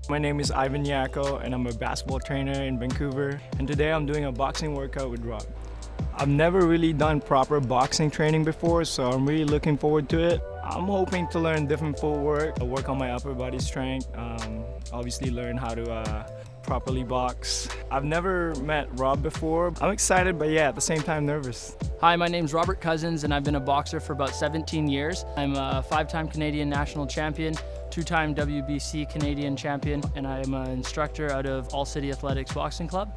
My name is Ivan Yako and I'm a basketball trainer in Vancouver. And today I'm doing a boxing workout with Rob. I've never really done proper boxing training before, so I'm really looking forward to it. I'm hoping to learn different footwork, work on my upper body strength, obviously learn how to properly box. I've never met Rob before. I'm excited, but yeah, at the same time nervous. Hi, my name's Robert Cousins and I've been a boxer for about 17 years. I'm a 5-time Canadian national champion, 2-time WBC Canadian champion, and I'm an instructor out of All City Athletics Boxing Club.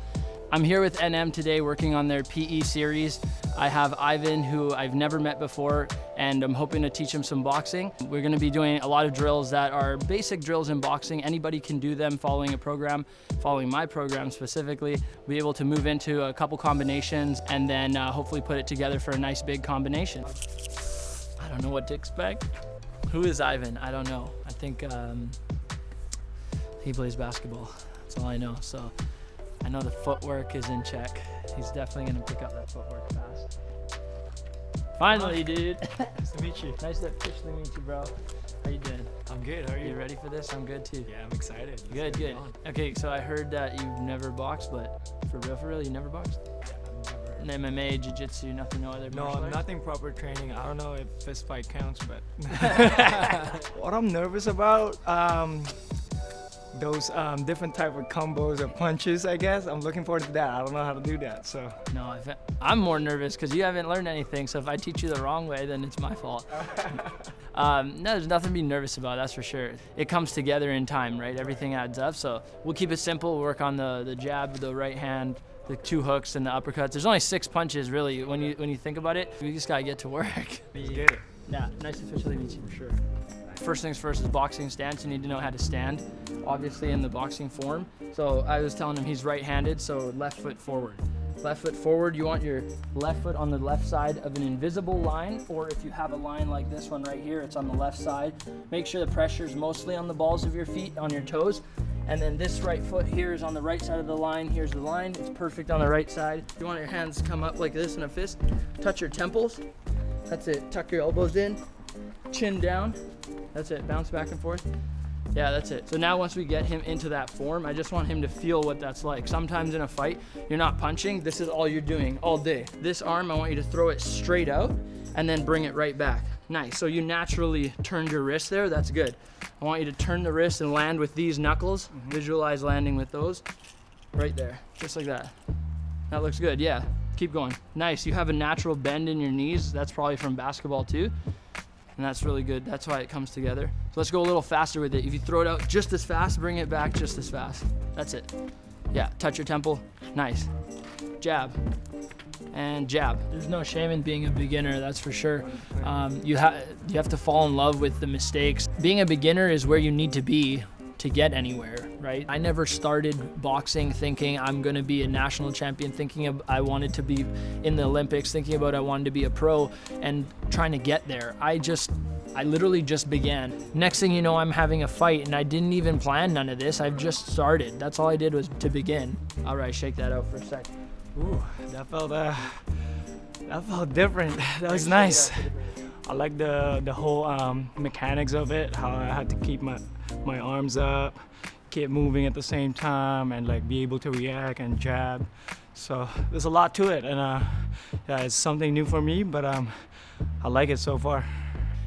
I'm here with NM today working on their PE series. I have Ivan, who I've never met before, and I'm hoping to teach him some boxing. We're gonna be doing a lot of drills that are basic drills in boxing. Anybody can do them following a program, following my program specifically. Be able to move into a couple combinations and then hopefully put it together for a nice big combination. I don't know what to expect. Who is Ivan? I don't know. I think he plays basketball. That's all I know. So I know the footwork is in check. He's definitely gonna pick up that footwork fast. Finally, dude. Nice to meet you. Nice to officially meet you, bro. How you doing? I'm good, how are You you? ready for this? I'm good too. Yeah, I'm excited. Let's Good, get it good. on. Okay, so I heard that you've never boxed, but for real, you never boxed? Yeah, I've never... MMA, jiu-jitsu, nothing, no other No, martial arts? nothing proper training. I don't know if fist fight counts, but what I'm nervous about, those different type of combos or punches, I guess. I'm looking forward to that. I don't know how to do that, so. No, I'm more nervous because you haven't learned anything, so if I teach you the wrong way, then it's my fault. No, there's nothing to be nervous about, that's for sure. It comes together in time, right? Everything adds up, so we'll keep it simple. We'll work on the jab, the right hand, the 2 hooks, and the uppercuts. There's only 6 punches, really, when you think about it. We just gotta get to work. Let's get it. Yeah, nice to officially meet you for sure. First things first is boxing stance. You need to know how to stand, obviously in the boxing form. So I was telling him he's right-handed, so left foot forward. Left foot forward, you want your left foot on the left side of an invisible line, or if you have a line like this one right here, it's on the left side. Make sure the pressure is mostly on the balls of your feet, on your toes. And then this right foot here is on the right side of the line. Here's the line, it's perfect on the right side. You want your hands to come up like this in a fist. Touch your temples, that's it. Tuck your elbows in, chin down. That's it, bounce back and forth. Yeah, that's it. So now once we get him into that form, I just want him to feel what that's like. Sometimes in a fight, you're not punching, this is all you're doing all day. This arm, I want you to throw it straight out and then bring it right back. Nice, so you naturally turned your wrist there, that's good. I want you to turn the wrist and land with these knuckles. Visualize landing with those, right there, just like that. That looks good, yeah. Keep going. Nice, you have a natural bend in your knees. That's probably from basketball too. And that's really good. That's why it comes together. So let's go a little faster with it. If you throw it out just as fast, bring it back just as fast. That's it. Yeah, touch your temple. Nice. Jab. And jab. There's no shame in being a beginner, that's for sure. You have to fall in love with the mistakes. Being a beginner is where you need to be to get anywhere, right? I never started boxing thinking I'm gonna be a national champion, thinking I wanted to be in the Olympics, thinking about I wanted to be a pro and trying to get there. I literally just began. Next thing you know, I'm having a fight and I didn't even plan none of this. I've just started. That's all I did was to begin. All right, shake that out for a sec. Ooh, that felt different. That was nice. I like the whole mechanics of it, how I had to keep my arms up, keep moving at the same time, and like be able to react and jab. So there's a lot to it, and yeah, it's something new for me, but I like it so far.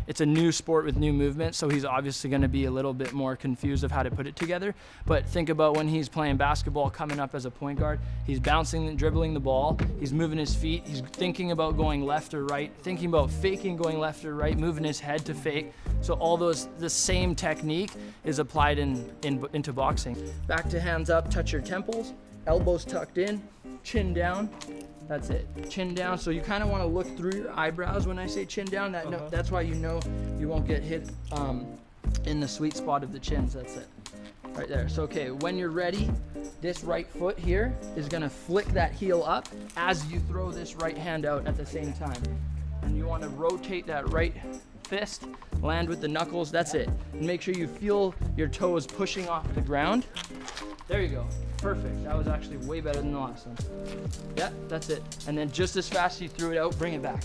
It's a new sport with new movement, so he's obviously going to be a little bit more confused of how to put it together. But think about when he's playing basketball, coming up as a point guard, he's bouncing and dribbling the ball, he's moving his feet, he's thinking about going left or right, thinking about faking going left or right, moving his head to fake. So all those, the same technique is applied into boxing. Back to hands up, touch your temples, elbows tucked in, chin down. That's it, chin down. So you kind of want to look through your eyebrows when I say chin down. That's why you know you won't get hit in the sweet spot of the chins. That's it, right there. So okay, when you're ready, this right foot here is gonna flick that heel up as you throw this right hand out at the same time. And you want to rotate that right fist, land with the knuckles, that's it. And make sure you feel your toes pushing off the ground. There you go. Perfect. That was actually way better than the last one. Yeah, that's it. And then just as fast as you threw it out, bring it back.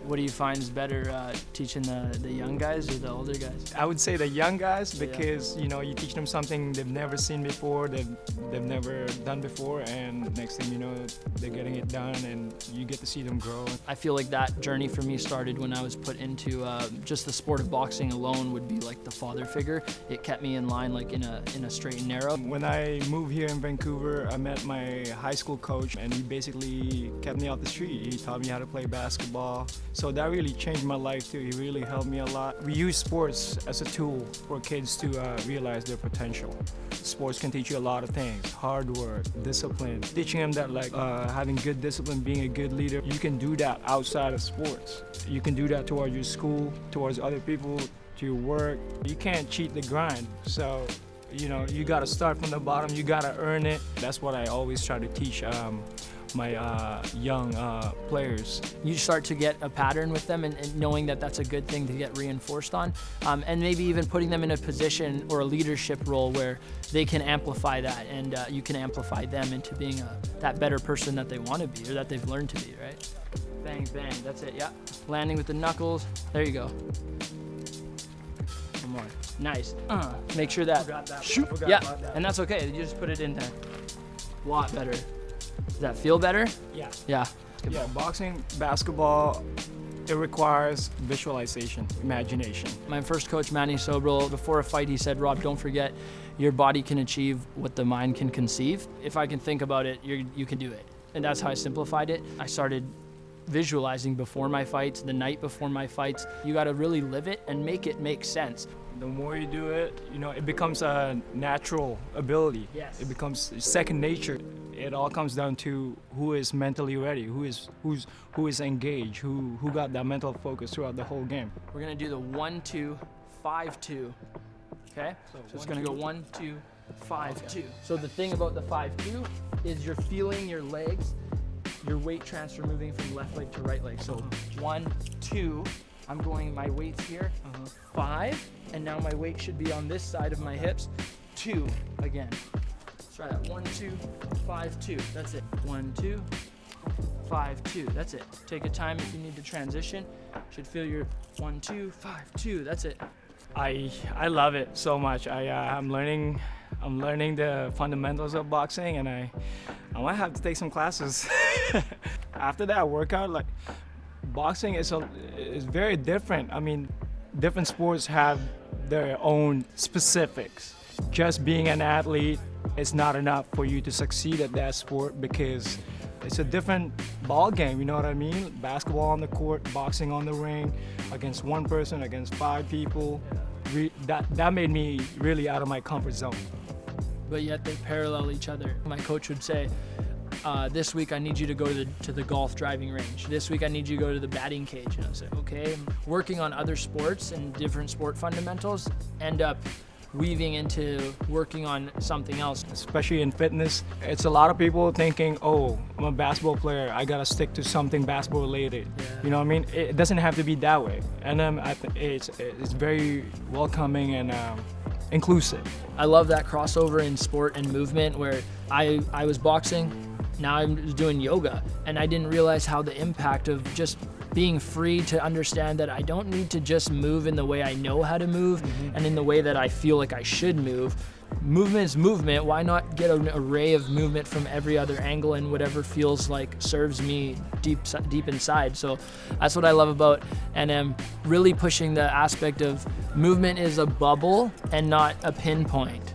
What do you find is better, teaching the young guys or the older guys? I would say the young guys because you know you teach them something they've never seen before, they've never done before, and next thing you know they're getting it done, and you get to see them grow. I feel like that journey for me started when I was put into just the sport of boxing alone would be like the father figure. It kept me in line like in a straight and narrow. When I moved here in Vancouver, I met my high school coach, and he basically kept me off the street. He taught me how to play basketball. So that really changed my life too. He really helped me a lot. We use sports as a tool for kids to realize their potential. Sports can teach you a lot of things: hard work, discipline. Teaching them that like having good discipline, being a good leader, you can do that outside of sports. You can do that towards your school, towards other people, to your work. You can't cheat the grind. So, you know, you gotta start from the bottom, you gotta earn it. That's what I always try to teach my young players. You start to get a pattern with them and knowing that that's a good thing to get reinforced on, and maybe even putting them in a position or a leadership role where they can amplify that, and you can amplify them into being that better person that they want to be or that they've learned to be, right? Bang, bang, that's it, yeah. Landing with the knuckles, there you go. One more, nice. Make sure that, shoot, yeah, and that's okay, you just put it in there. A lot better. Does that feel better? Yeah. Yeah. Yeah, boxing, basketball, it requires visualization, imagination. My first coach, Manny Sobral, before a fight, he said, Rob, don't forget, your body can achieve what the mind can conceive. If I can think about it, you can do it. And that's how I simplified it. I started visualizing before my fights, the night before my fights. You got to really live it and make it make sense. The more you do it, you know, it becomes a natural ability. Yes. It becomes second nature. It all comes down to who is mentally ready, who is engaged, who got that mental focus throughout the whole game. We're gonna do the 1-2-5-2. Okay? So it's gonna go 1-2-5-2. Okay. So the thing about the 5-2 is you're feeling your legs, your weight transfer moving from left leg to right leg. So 1, 2. I'm going, my weight's here, 5, and now my weight should be on this side of my hips, 2 again. Let's try that, 1, 2, 5, 2, that's it. 1, 2, 5, 2, that's it. Take a time if you need to transition. Should feel your 1, 2, 5, 2, that's it. I love it so much. I'm learning the fundamentals of boxing, and I might have to take some classes. After that workout, like, boxing is very different. I mean, different sports have their own specifics. Just being an athlete is not enough for you to succeed at that sport because it's a different ball game, you know what I mean? Basketball on the court, boxing on the ring, against one person, against 5 people. That made me really out of my comfort zone. But yet they parallel each other. My coach would say, this week I need you to go to the golf driving range. This week I need you to go to the batting cage. And I say, okay. Working on other sports and different sport fundamentals end up weaving into working on something else. Especially in fitness, it's a lot of people thinking, oh, I'm a basketball player, I gotta stick to something basketball related. Yeah. You know what I mean? It doesn't have to be that way. And it's very welcoming and inclusive. I love that crossover in sport and movement where I was boxing, now I'm doing yoga, and I didn't realize how the impact of just being free to understand that I don't need to just move in the way I know how to move and in the way that I feel like I should move. Movement is movement. Why not get an array of movement from every other angle and whatever feels like serves me deep inside? So that's what I love about NM, really pushing the aspect of movement is a bubble and not a pinpoint.